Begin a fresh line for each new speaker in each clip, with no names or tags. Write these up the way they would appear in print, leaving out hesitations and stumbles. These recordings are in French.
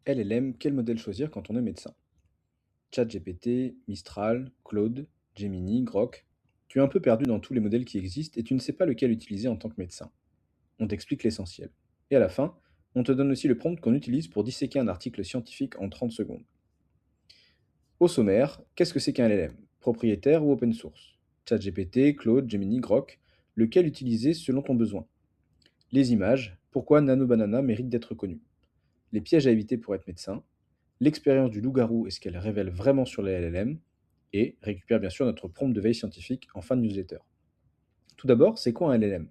LLM, quel modèle choisir quand on est médecin? ChatGPT, Mistral, Claude, Gemini, Grok. Tu es un peu perdu dans tous les modèles qui existent et tu ne sais pas lequel utiliser en tant que médecin. On t'explique l'essentiel. Et à la fin, on te donne aussi le prompt qu'on utilise pour disséquer un article scientifique en 30 secondes. Au sommaire, qu'est-ce que c'est qu'un LLM? Propriétaire ou open source? ChatGPT, Claude, Gemini, Grok. Lequel utiliser selon ton besoin? Les images, pourquoi Nano Banana mérite d'être connu? Les pièges à éviter pour être médecin, l'expérience du loup-garou et ce qu'elle révèle vraiment sur les LLM, et récupère bien sûr notre prompt de veille scientifique en fin de newsletter. Tout d'abord, c'est quoi un LLM?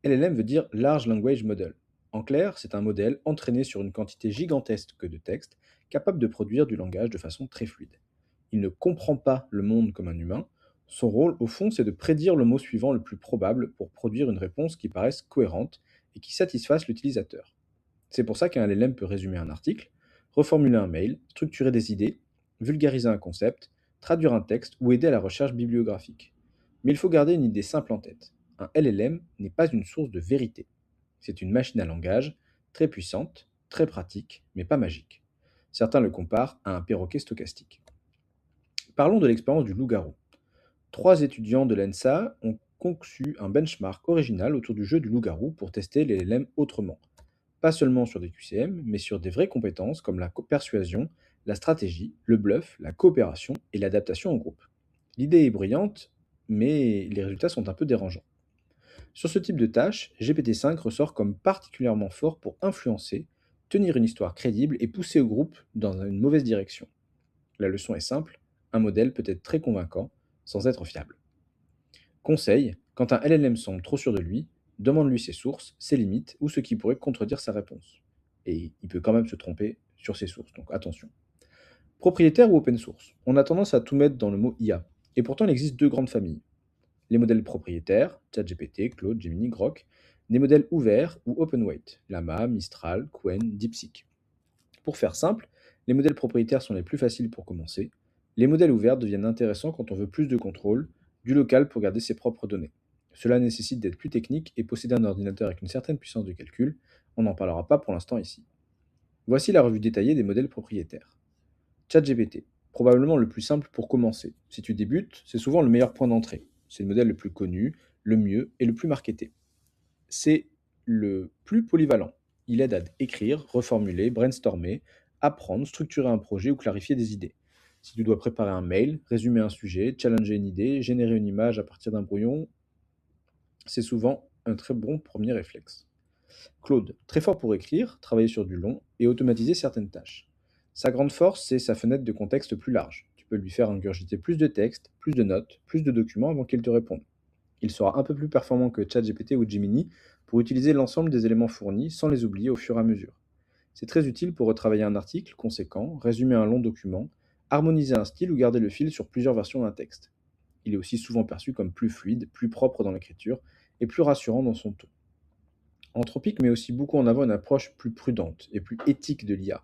LLM veut dire Large Language Model. En clair, c'est un modèle entraîné sur une quantité gigantesque de texte, capable de produire du langage de façon très fluide. Il ne comprend pas le monde comme un humain. Son rôle, au fond, c'est de prédire le mot suivant le plus probable pour produire une réponse qui paraisse cohérente et qui satisfasse l'utilisateur. C'est pour ça qu'un LLM peut résumer un article, reformuler un mail, structurer des idées, vulgariser un concept, traduire un texte ou aider à la recherche bibliographique. Mais il faut garder une idée simple en tête. Un LLM n'est pas une source de vérité. C'est une machine à langage très puissante, très pratique, mais pas magique. Certains le comparent à un perroquet stochastique. Parlons de l'expérience du loup-garou. Trois étudiants de l'ENSA ont conçu un benchmark original autour du jeu du loup-garou pour tester les LLM autrement. Pas seulement sur des QCM, mais sur des vraies compétences comme la persuasion, la stratégie, le bluff, la coopération et l'adaptation au groupe. L'idée est brillante, mais les résultats sont un peu dérangeants. Sur ce type de tâche, GPT-5 ressort comme particulièrement fort pour influencer, tenir une histoire crédible et pousser au groupe dans une mauvaise direction. La leçon est simple, un modèle peut être très convaincant sans être fiable. Conseil, quand un LLM semble trop sûr de lui, demande-lui ses sources, ses limites ou ce qui pourrait contredire sa réponse. Et il peut quand même se tromper sur ses sources, donc attention. Propriétaire ou open source? On a tendance à tout mettre dans le mot IA. Et pourtant, il existe deux grandes familles. Les modèles propriétaires, ChatGPT, Claude, Gemini, Grok. Des modèles ouverts ou open weight, Llama, Mistral, Qwen, DeepSeek. Pour faire simple, les modèles propriétaires sont les plus faciles pour commencer. Les modèles ouverts deviennent intéressants quand on veut plus de contrôle, du local pour garder ses propres données. Cela nécessite d'être plus technique et posséder un ordinateur avec une certaine puissance de calcul. On n'en parlera pas pour l'instant ici. Voici la revue détaillée des modèles propriétaires. ChatGPT, probablement le plus simple pour commencer. Si tu débutes, c'est souvent le meilleur point d'entrée. C'est le modèle le plus connu, le mieux et le plus marketé. C'est le plus polyvalent. Il aide à écrire, reformuler, brainstormer, apprendre, structurer un projet ou clarifier des idées. Si tu dois préparer un mail, résumer un sujet, challenger une idée, générer une image à partir d'un brouillon, c'est souvent un très bon premier réflexe. Claude, très fort pour écrire, travailler sur du long et automatiser certaines tâches. Sa grande force, c'est sa fenêtre de contexte plus large. Tu peux lui faire ingurgiter plus de textes, plus de notes, plus de documents avant qu'il te réponde. Il sera un peu plus performant que ChatGPT ou Gemini pour utiliser l'ensemble des éléments fournis sans les oublier au fur et à mesure. C'est très utile pour retravailler un article conséquent, résumer un long document, harmoniser un style ou garder le fil sur plusieurs versions d'un texte. Il est aussi souvent perçu comme plus fluide, plus propre dans l'écriture et plus rassurant dans son ton. Anthropique met aussi beaucoup en avant une approche plus prudente et plus éthique de l'IA.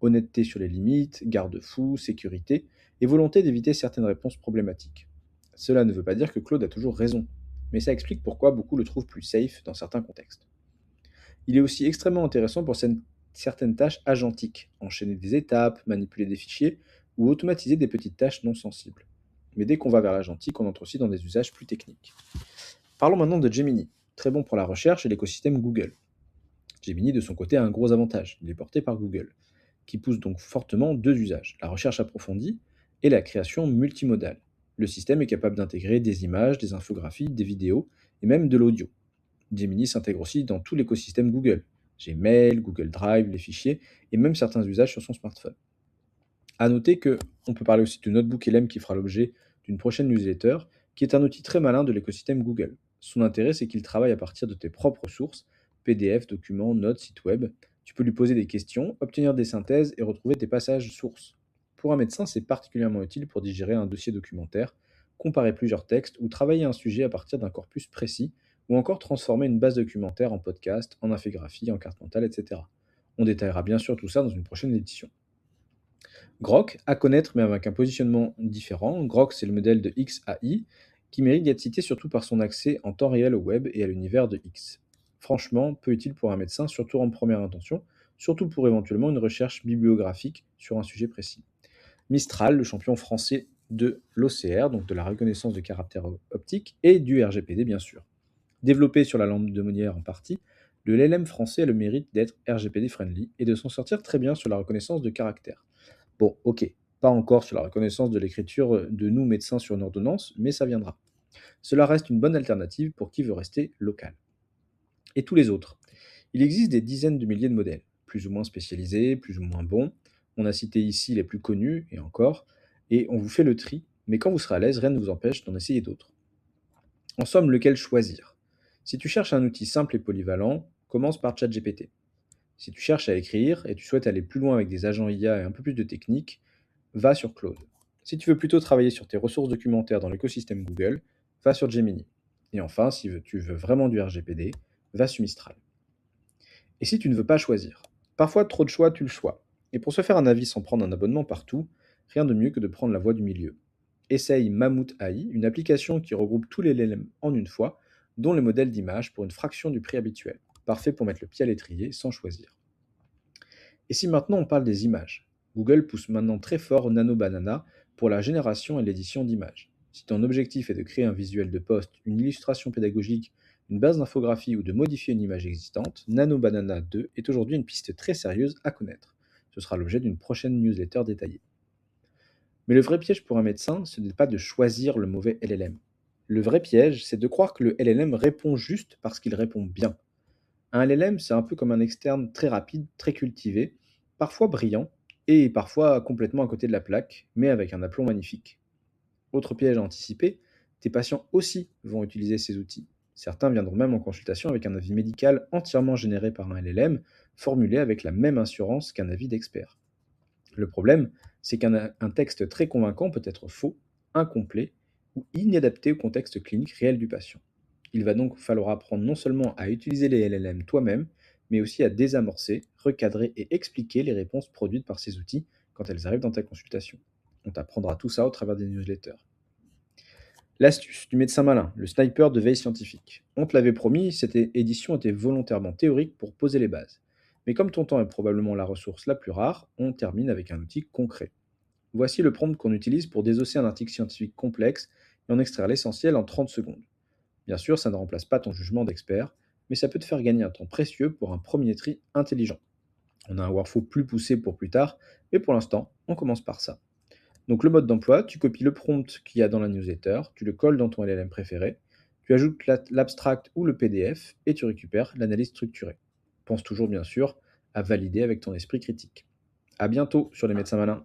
Honnêteté sur les limites, garde-fous, sécurité et volonté d'éviter certaines réponses problématiques. Cela ne veut pas dire que Claude a toujours raison, mais ça explique pourquoi beaucoup le trouvent plus safe dans certains contextes. Il est aussi extrêmement intéressant pour certaines tâches agentiques, enchaîner des étapes, manipuler des fichiers ou automatiser des petites tâches non sensibles. Mais dès qu'on va vers l'agentique, on entre aussi dans des usages plus techniques. Parlons maintenant de Gemini, très bon pour la recherche et l'écosystème Google. Gemini, de son côté, a un gros avantage, il est porté par Google, qui pousse donc fortement deux usages, la recherche approfondie et la création multimodale. Le système est capable d'intégrer des images, des infographies, des vidéos et même de l'audio. Gemini s'intègre aussi dans tout l'écosystème Google, Gmail, Google Drive, les fichiers et même certains usages sur son smartphone. A noter que on peut parler aussi de Notebook LM qui fera l'objet d'une prochaine newsletter, qui est un outil très malin de l'écosystème Google. Son intérêt, c'est qu'il travaille à partir de tes propres sources, PDF, documents, notes, sites web. Tu peux lui poser des questions, obtenir des synthèses et retrouver tes passages sources. Pour un médecin, c'est particulièrement utile pour digérer un dossier documentaire, comparer plusieurs textes ou travailler un sujet à partir d'un corpus précis, ou encore transformer une base documentaire en podcast, en infographie, en carte mentale, etc. On détaillera bien sûr tout ça dans une prochaine édition. Grok, à connaître mais avec un positionnement différent. Grok, c'est le modèle de XAI qui mérite d'être cité surtout par son accès en temps réel au web et à l'univers de X. Franchement, peu utile pour un médecin, surtout en première intention, surtout pour éventuellement une recherche bibliographique sur un sujet précis. Mistral, le champion français de l'OCR, donc de la reconnaissance de caractère optique, et du RGPD bien sûr. Développé sur la lampe de Molière en partie, le LLM français a le mérite d'être RGPD friendly et de s'en sortir très bien sur la reconnaissance de caractère. Bon, ok, pas encore sur la reconnaissance de l'écriture de nous médecins sur une ordonnance, mais ça viendra. Cela reste une bonne alternative pour qui veut rester local. Et tous les autres. Il existe des dizaines de milliers de modèles, plus ou moins spécialisés, plus ou moins bons. On a cité ici les plus connus, et encore, et on vous fait le tri, mais quand vous serez à l'aise, rien ne vous empêche d'en essayer d'autres. En somme, lequel choisir? Si tu cherches un outil simple et polyvalent, commence par ChatGPT. Si tu cherches à écrire et tu souhaites aller plus loin avec des agents IA et un peu plus de technique, va sur Claude. Si tu veux plutôt travailler sur tes ressources documentaires dans l'écosystème Google, va sur Gemini. Et enfin, si tu veux vraiment du RGPD, va sur Mistral. Et si tu ne veux pas choisir? Parfois, trop de choix tue le choix. Et pour se faire un avis sans prendre un abonnement partout, rien de mieux que de prendre la voie du milieu. Essaye Mammouth AI, une application qui regroupe tous les LLM en une fois, dont les modèles d'image pour une fraction du prix habituel. Parfait pour mettre le pied à l'étrier sans choisir. Et si maintenant on parle des images? Google pousse maintenant très fort Nano Banana pour la génération et l'édition d'images. Si ton objectif est de créer un visuel de poste, une illustration pédagogique, une base d'infographie ou de modifier une image existante, Nano Banana 2 est aujourd'hui une piste très sérieuse à connaître. Ce sera l'objet d'une prochaine newsletter détaillée. Mais le vrai piège pour un médecin, ce n'est pas de choisir le mauvais LLM. Le vrai piège, c'est de croire que le LLM répond juste parce qu'il répond bien. Un LLM, c'est un peu comme un externe très rapide, très cultivé, parfois brillant, et parfois complètement à côté de la plaque, mais avec un aplomb magnifique. Autre piège à anticiper, tes patients aussi vont utiliser ces outils. Certains viendront même en consultation avec un avis médical entièrement généré par un LLM, formulé avec la même assurance qu'un avis d'expert. Le problème, c'est qu'un texte très convaincant peut être faux, incomplet ou inadapté au contexte clinique réel du patient. Il va donc falloir apprendre non seulement à utiliser les LLM toi-même, mais aussi à désamorcer, recadrer et expliquer les réponses produites par ces outils quand elles arrivent dans ta consultation. On t'apprendra tout ça au travers des newsletters. L'astuce du médecin malin, le sniper de veille scientifique. On te l'avait promis, cette édition était volontairement théorique pour poser les bases. Mais comme ton temps est probablement la ressource la plus rare, on termine avec un outil concret. Voici le prompt qu'on utilise pour désosser un article scientifique complexe et en extraire l'essentiel en 30 secondes. Bien sûr, ça ne remplace pas ton jugement d'expert, mais ça peut te faire gagner un temps précieux pour un premier tri intelligent. On a un workflow plus poussé pour plus tard, mais pour l'instant, on commence par ça. Donc le mode d'emploi, tu copies le prompt qu'il y a dans la newsletter, tu le colles dans ton LLM préféré, tu ajoutes l'abstract ou le PDF et tu récupères l'analyse structurée. Pense toujours bien sûr à valider avec ton esprit critique. À bientôt sur les médecins malins.